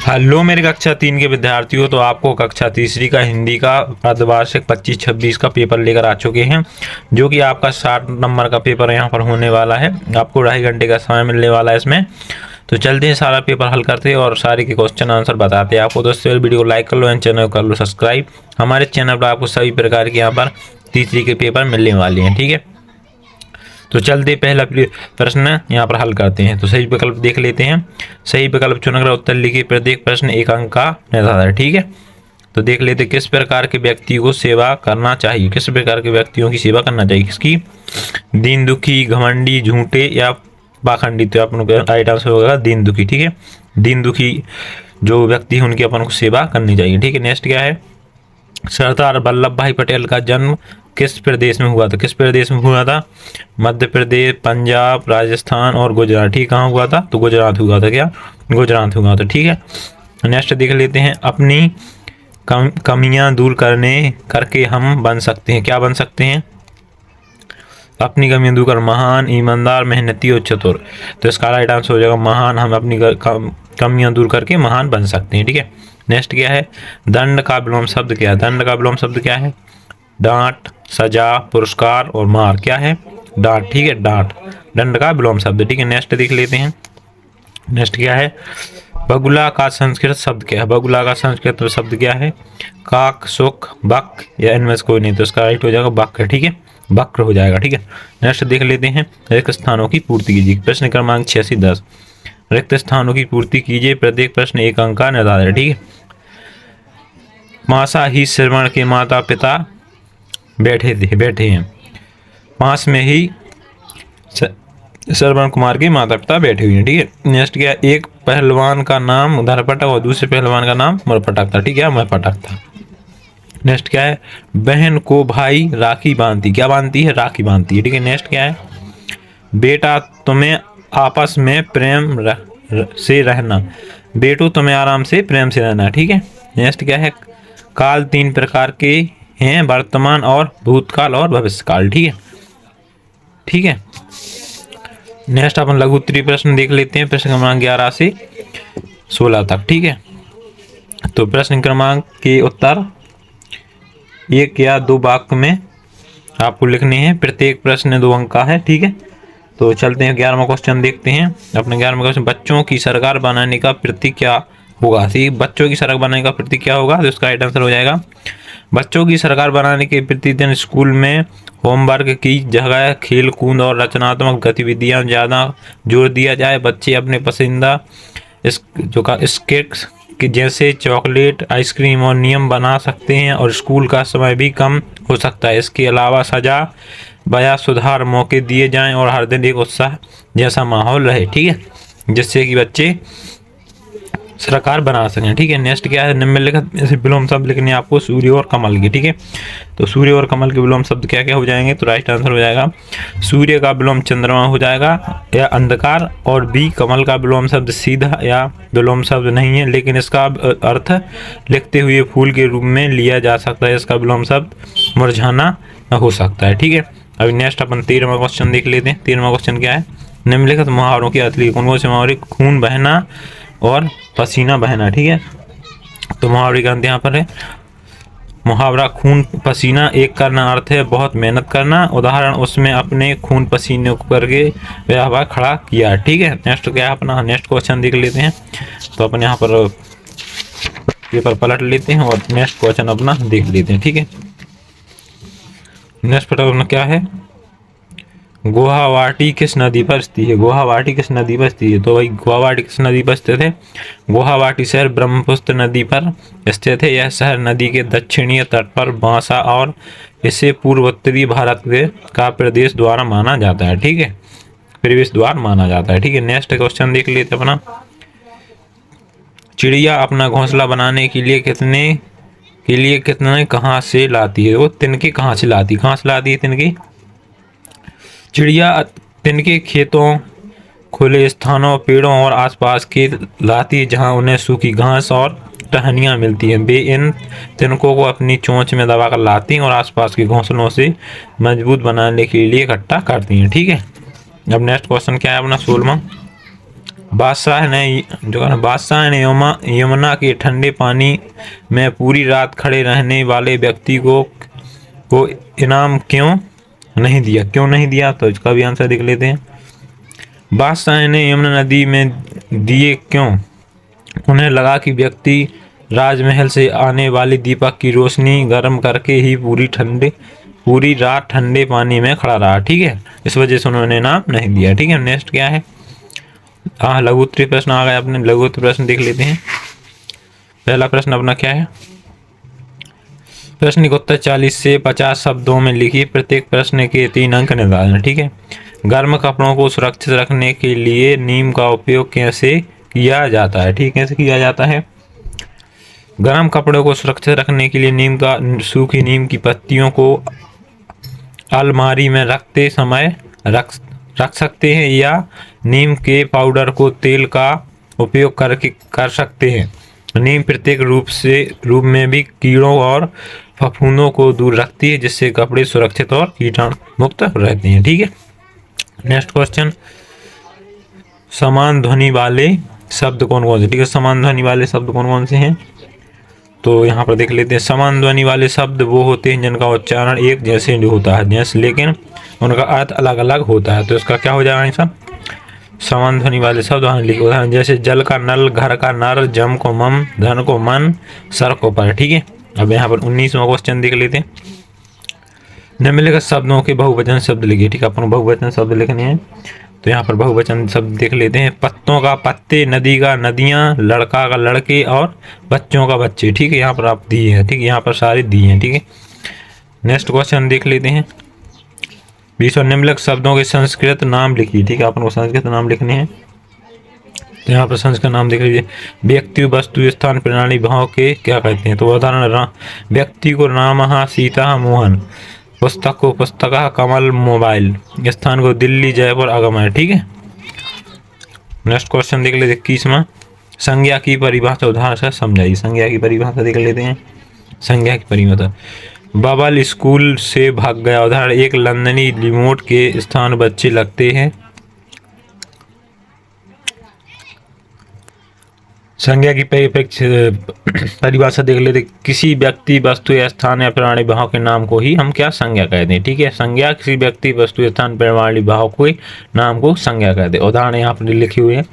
Hello मेरे कक्षा 3 के विद्यार्थियों। तो आपको कक्षा तीसरी का हिंदी का अर्धवार्षिक 25-26 का पेपर लेकर आ चुके हैं, जो कि आपका 60 नंबर का पेपर यहाँ पर होने वाला है। आपको 2.5 घंटे का समय मिलने वाला है इसमें। तो चलते हैं, सारा पेपर हल करते हैं और सारे के क्वेश्चन आंसर बताते हैं आपको। दोस्तों वीडियो को लाइक कर लो एंड चैनल को कर लो सब्सक्राइब। हमारे चैनल पर आपको सभी प्रकार के यहाँ पर तीसरी के पेपर मिलने वाले हैं, ठीक है। तो चलते पहला प्रश्न यहाँ पर हल करते हैं। तो सही विकल्प देख लेते हैं। सही विकल्प चुनकर उत्तर लिखिए। प्रत्येक प्रश्न 1 अंक का निर्धारण है, ठीक है। तो देख लेते किस प्रकार के व्यक्ति को सेवा करना चाहिए। किस प्रकार के व्यक्तियों की सेवा करना चाहिए, किसकी? दीन दुखी, घमंडी, झूठे या पाखंडी। तो अपन को राइट आंसर होगा दीन दुखी, ठीक है। दीन दुखी जो व्यक्ति है उनकी अपन को सेवा करनी चाहिए, ठीक है। नेक्स्ट क्या है? सरदार वल्लभ भाई पटेल का जन्म किस प्रदेश में हुआ था? किस प्रदेश में हुआ था? मध्य प्रदेश, पंजाब, राजस्थान और गुजरात। ठीक, कहाँ हुआ था? तो गुजरात हुआ था। क्या? गुजरात हुआ था, ठीक है। नेक्स्ट देख लेते हैं। अपनी कमियां दूर करके हम बन सकते हैं। क्या बन सकते हैं? अपनी कमियां दूर कर महान, ईमानदार, मेहनती और चतुर। तो इसका राइट आंसर हो जाएगा महान। हम अपनी कमियां दूर करके महान बन सकते हैं, ठीक है। नेक्स्ट क्या है? दंड का विलोम शब्द क्या है? दंड का विलोम शब्द क्या है? डांट, सजा, पुरस्कार और मार। क्या है? डांट, ठीक है। डांट दंड का विलोम शब्द, ठीक है। नेक्स्ट देख लेते हैं। नेक्स्ट क्या है? बगुला का संस्कृत शब्द क्या है? बगुला का संस्कृत शब्द क्या है? काक, सुख, बक या इनमें से कोई नहीं। तो इसका राइट हो जाएगा बक, ठीक है। बक्र हो जाएगा, ठीक है। नेक्स्ट देख लेते हैं। रिक्त स्थानों की पूर्ति कीजिए। प्रश्न क्रमांक 86-10। रिक्त स्थानों की पूर्ति कीजिए। प्रत्येक प्रश्न 1 अंक का निर्धारण है, ठीक है। मासा ही श्रवण के माता पिता बैठे हैं। पास में ही श्रवण कुमार के माता पिता बैठे हुए हैं, ठीक है। नेक्स्ट क्या? एक पहलवान का नाम धरपटक और दूसरे पहलवान का नाम मरपटक था, ठीक है। मरपटक था। नेक्स्ट क्या है? बहन को भाई राखी बांधती। क्या बांधती है? राखी बांधती है, ठीक है। नेक्स्ट क्या है? बेटा तुम्हें आपस में प्रेम से रहना। बेटो तुम्हें आराम से प्रेम से रहना, ठीक है। नेक्स्ट क्या है? काल 3 प्रकार के हैं, वर्तमान और भूतकाल और भविष्यकाल, ठीक है। ठीक है। नेक्स्ट अपन लघु उत्तरीय प्रश्न देख लेते हैं। प्रश्न क्रमांक 11 से 16 तक, ठीक है। तो प्रश्न क्रमांक के उत्तर 1 या 2 वाक्य में आपको लिखने हैं। प्रत्येक प्रश्न 2 अंक का है, ठीक है। तो चलते हैं 11वां क्वेश्चन देखते हैं। अपने 11वां क्वेश्चन, बच्चों की सरकार बनाने का प्रतीक क्या होगा? ठीक, बच्चों की सरकार बनाने का प्रतीक क्या होगा? तो इसका राइट आंसर हो जाएगा बच्चों की सरकार बनाने के प्रतिदिन स्कूल में होमवर्क की जगह खेल कूद और रचनात्मक गतिविधियां ज़्यादा जोर दिया जाए। बच्चे अपने पसंदीदा स्केट्स जैसे चॉकलेट, आइसक्रीम और नियम बना सकते हैं और स्कूल का समय भी कम हो सकता है। इसके अलावा सजा बया सुधार मौके दिए जाएं और हर दिन एक उत्साह जैसा माहौल रहे, ठीक है, जिससे कि बच्चे सरकार बना सकें, ठीक है। नेक्स्ट क्या है? निम्नलिखित ऐसे विलोम शब्द लिखने आपको सूर्य और कमल के, ठीक है। तो सूर्य और कमल के विलोम शब्द क्या क्या हो जाएंगे? तो राइट आंसर हो जाएगा सूर्य का विलोम चंद्रमा हो जाएगा या अंधकार, और बी कमल का विलोम शब्द सीधा या विलोम शब्द नहीं है, लेकिन इसका अर्थ लिखते हुए फूल के रूप में लिया जा सकता है। इसका विलोम शब्द मुरझाना हो सकता है, ठीक है। अभी नेक्स्ट अपन 13वां क्वेश्चन देख लेते हैं। 13वां क्वेश्चन क्या है? निम्नलिखित मुहावरों की अर्थ लिखिए। कौन से मुहावरे? खून बहना और पसीना बहना, ठीक है। तो मुहावरे का अंत यहाँ पर है। मुहावरा खून पसीना एक करना अर्थ है बहुत मेहनत करना। उदाहरण, उसमें अपने खून पसीने को करके व्यवहार खड़ा किया, ठीक है। नेक्स्ट क्या है अपना? नेक्स्ट क्वेश्चन देख लेते हैं। तो अपन यहाँ पर पेपर पलट लेते हैं और नेक्स्ट क्वेश्चन अपना देख लेते हैं, ठीक है। नेक्स्ट अपना क्या है? गुवाहाटी किस नदी पर स्थित है? गुवाहाटी किस नदी पर स्थित है? तो भाई गुवाहाटी किस नदी पर स्थित है? गुवाहाटी शहर ब्रह्मपुत्र नदी पर स्थित है। यह शहर नदी के दक्षिणी तट पर बांसा और इसे पूर्व उत्तरी भारत का प्रदेश द्वार माना जाता है, ठीक है। प्रवेश द्वार माना जाता है, ठीक है। नेक्स्ट क्वेश्चन देख लेते अपना। चिड़िया अपना घोंसला बनाने के लिए कितने कहाँ से लाती है? वो तिनके कहाँ से लाती है? तिनके चिड़िया तिनके खेतों, खुले स्थानों, पेड़ों और आसपास के लाती है, जहां उन्हें सूखी घास और टहनियाँ मिलती हैं। वे इन तिनकों को अपनी चोंच में दबाकर लाती हैं और आसपास के घोंसलों से मजबूत बनाने के लिए इकट्ठा करती हैं, ठीक है। अब नेक्स्ट क्वेश्चन क्या है अपना? 16वां। बादशाह ने यमुना के ठंडे पानी में पूरी रात खड़े रहने वाले व्यक्ति को इनाम क्यों नहीं दिया? तो इसका भी आंसर देख लेते हैं। बादशाह ने यमुना नदी में दिए क्यों? उन्हें लगा कि व्यक्ति राजमहल से आने वाली दीपक की रोशनी गर्म करके ही पूरी रात ठंडे पानी में खड़ा रहा। ठीक है, इस वजह से उन्होंने नाम नहीं दिया। ठीक है, नेक्स्ट क्या है? लघु उत्तरीय प्रश्न आ गया। अपने लघु उत्तरीय प्रश्न देख लेते हैं। पहला प्रश्न अपना क्या है? प्रश्न का उत्तर 40 से 50 शब्दों में लिखिए। प्रत्येक प्रश्न के 3 अंक निर्धारण। ठीक है, गर्म कपड़ों को सुरक्षित रखने के लिए नीम का उपयोग कैसे किया जाता है? ठीक, कैसे किया जाता है? गर्म कपड़ों को सुरक्षित रखने के लिए सूखी नीम की पत्तियों को अलमारी में रखते समय रख सकते हैं या नीम के पाउडर को तेल का उपयोग कर सकते हैं। नीम प्रत्येक रूप में भी कीड़ों और फफूंदों को दूर रखती है, जिससे कपड़े सुरक्षित और कीटाणु मुक्त रहते हैं। ठीक है, नेक्स्ट क्वेश्चन, समान ध्वनि वाले शब्द कौन कौन से? ठीक है, समान ध्वनि वाले शब्द कौन कौन से हैं? तो यहाँ पर देख लेते हैं। समान ध्वनि वाले शब्द वो होते हैं जिनका उच्चारण एक जैसे होता है, लेकिन उनका अर्थ अलग अलग होता है। तो इसका क्या हो जाएगा आंसर? समान ध्वनि वाले शब्द लिखे। उदाहरण जैसे जल का नल, घर का नर, जम को मम, धन को मन, सर को पर। ठीक है, अब यहाँ पर 19वां क्वेश्चन देख लेते हैं। निम्नलिखित शब्दों के बहुवचन शब्द लिखिए। ठीक है, अपन बहुवचन शब्द लिखने हैं। तो यहाँ पर बहुवचन शब्द देख लेते हैं। पत्तों का पत्ते, नदी का नदियाँ, लड़का का लड़के और बच्चों का बच्चे। ठीक है, यहाँ पर आप दिए हैं। ठीक है, यहाँ पर सारे दिए हैं। ठीक है, नेक्स्ट क्वेश्चन देख लेते हैं। 20 निम्नलिखित शब्दों के संस्कृत नाम लिखिए। ठीक है, अपन को संस्कृत नाम लिखने हैं। तो यहाँ पर संस्कृत नाम देख लीजिए। व्यक्ति, वस्तु, स्थान, प्रणाली, भाव के क्या कहते हैं? तो उदाहरण, व्यक्ति को रामः, सीता, मोहन। पुस्तक को पुस्तका, कमल, मोबाइल। स्थान को दिल्ली, जयपुर, आगमन। ठीक है, नेक्स्ट क्वेश्चन देख लेते 21वां। संज्ञा की परिभाषा उदाहरण से समझाइए। संज्ञा की परिभाषा देख लेते हैं। संज्ञा की परिभाषा, बबल स्कूल से भाग गया। उदाहरण, एक लंदनी रिमोट के स्थान बच्चे लगते हैं। संज्ञा की परिभाषा देख लेते। किसी व्यक्ति, वस्तु या स्थान या प्राणी भाव के नाम को ही हम क्या संज्ञा कहते हैं। ठीक है, संज्ञा किसी व्यक्ति, वस्तु, स्थान, प्राणी भाव के नाम को संज्ञा कहते हैं। उदाहरण यहाँ पर लिखे हुए हैं।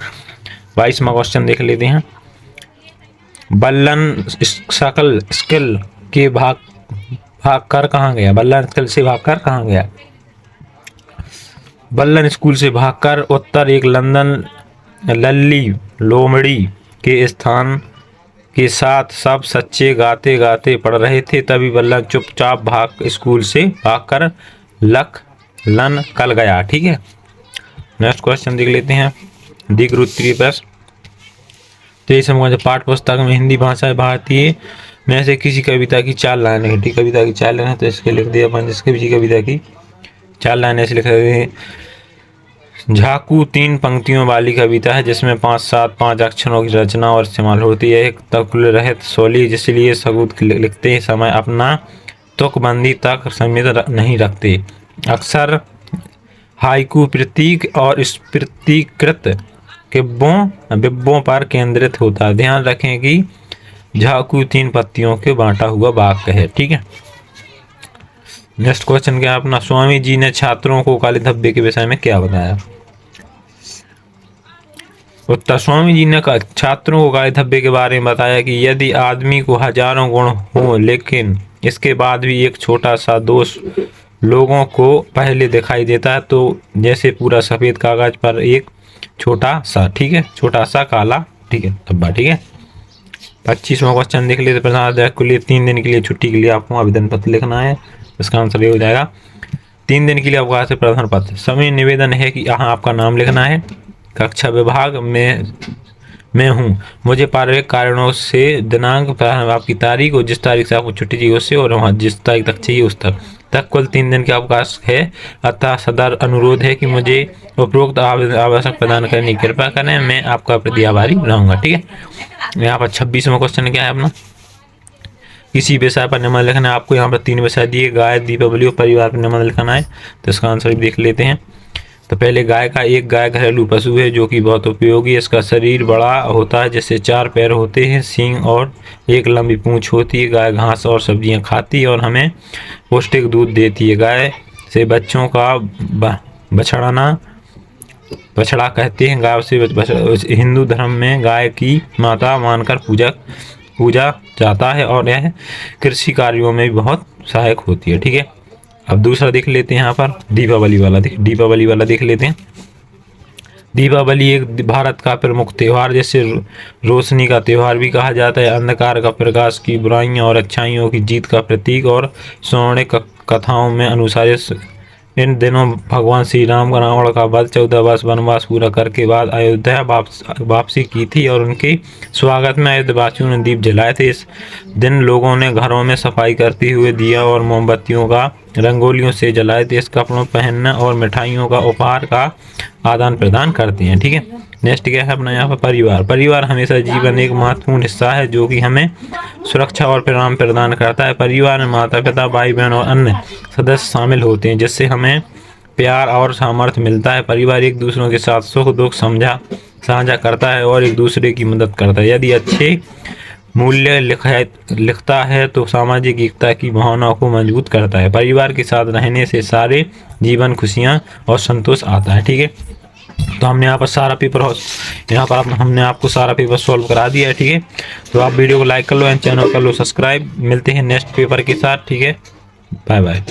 22वां क्वेश्चन देख लेते हैं। बल्लन सकल स्किल के भाग कर कहाँ गया? बल्लन स्कूल से भागकर कहाँ गया? बल्लन स्कूल से भागकर उत्तर एक लंदन लल्ली लोमड़ी के स्थान के साथ सब सच्चे गाते गाते पढ़ रहे थे। तभी बल्लन चुपचाप स्कूल से भागकर लन कल गया। ठीक है, नेक्स्ट क्वेश्चन देख लेते हैं। दीर्घ उत्तरीय प्रश्न। तो ये समझ पाठ्य पुस्तक में हिंदी भाषा भारतीय में से किसी कविता की 4 लाइनें हैं। ठीक, कविता की 4 लाइनें, तो इसके लिख दिया अपन। जिसके भी कविता की 4 लाइनें ऐसे लिख रहे हैं। झाकू 3 पंक्तियों वाली कविता है, जिसमें 5 अक्षरों की रचना और इस्तेमाल होती है। एक तकुल रहित शैली, जिसलिए सबूत लिखते समय अपना तुकबंदी तक सीमित नहीं रखते। अक्सर हाइकू प्रतीक और स्फीतीकृत बिब्बों पर केंद्रित होता है। ध्यान रखें कि झाकू 3 पत्तियों के बांटा हुआ वाक्य है। ठीक है, नेक्स्ट क्वेश्चन क्या अपना। स्वामी जी ने छात्रों को काले धब्बे के विषय में क्या बताया? उत्तर, स्वामी जी ने छात्रों को काले धब्बे के बारे में बताया कि यदि आदमी को हजारों गुण हो, लेकिन इसके बाद भी एक छोटा सा दोष लोगों को पहले दिखाई देता है, तो जैसे पूरा सफेद कागज पर एक छोटा सा, ठीक है, छोटा सा काला, ठीक है, धब्बा। ठीक है, 25वां क्वेश्चन देख लेते। प्रधानाध्यापक के लिए 3 दिन के लिए छुट्टी के लिए आपको आवेदन पत्र लिखना है। इसका आंसर ये हो जाएगा 3 दिन के लिए अवकाश से प्रधान पत्र। समय निवेदन है कि यहाँ आपका नाम लिखना है। कक्षा विभाग में हूँ, मुझे पारिवारिक कारणों से दिनांक, आपकी तारीख और जिस तारीख से आपको छुट्टी चाहिए उससे, और वहाँ जिस तारीख तक चाहिए उस तक कुल 3 दिन का अवकाश है। अतः सदर अनुरोध है कि मुझे उपरोक्त आवश्यक प्रदान करने की कृपा करें। मैं आपका प्रति आभारी रहूँगा। ठीक है, यहाँ पर 26वां क्वेश्चन क्या है अपना। किसी विषय पर निबंध लिखना है आपको। यहाँ पर 3 विषय दिए, गाय, दीपावली और परिवार पर निबंध लिखना है। तो इसका आंसर देख लेते हैं। तो पहले गाय घरेलू पशु है जो कि बहुत उपयोगी है। इसका शरीर बड़ा होता है जिससे 4 पैर होते हैं, सींग और एक लंबी पूंछ होती है। गाय घास और सब्जियां खाती है और हमें पौष्टिक दूध देती है। गाय से बच्चों का बछड़ा कहते हैं। गाय से हिंदू धर्म में गाय की माता मानकर पूजा जाता है और यह कृषि कार्यों में भी बहुत सहायक होती है। ठीक है, अब दूसरा देख लेते हैं यहाँ पर दीपावली वाला देख लेते हैं। दीपावली एक भारत का प्रमुख त्यौहार, जैसे रोशनी का त्यौहार भी कहा जाता है, अंधकार का प्रकाश की, बुराइयों और अच्छाइयों की जीत का प्रतीक। और पौराणिक कथाओं में अनुसार इन दिनों भगवान श्री राम रावण का वध 14 वर्ष वनवास पूरा करके बाद अयोध्या वापसी की थी और उनके स्वागत में अयोध्यावासियों ने दीप जलाए थे। इस दिन लोगों ने घरों में सफाई करते हुए दिया और मोमबत्तियों का रंगोलियों से जलाए थे। इस कपड़ों पहनने और मिठाइयों का उपहार का आदान प्रदान करते हैं। ठीक है, नेक्स्ट क्या है अपना यहाँ पर परिवार हमेशा जीवन एक महत्वपूर्ण हिस्सा है जो कि हमें सुरक्षा और परिणाम प्रदान करता है। परिवार में माता पिता, भाई बहन और अन्य सदस्य शामिल होते हैं जिससे हमें प्यार और सामर्थ्य मिलता है। परिवार एक दूसरों के साथ सुख दुख साझा करता है और एक दूसरे की मदद करता है। यदि अच्छे मूल्य लिखता है तो सामाजिक एकता की भावना को मजबूत करता है। परिवार के साथ रहने से सारे जीवन खुशियाँ और संतोष आता है। ठीक है, तो हमने यहाँ पर हमने आपको सारा पेपर सॉल्व करा दिया है। ठीक है, तो आप वीडियो को लाइक कर लो एंड चैनल कर लो सब्सक्राइब। मिलते हैं नेक्स्ट पेपर के साथ। ठीक है, बाय बाय।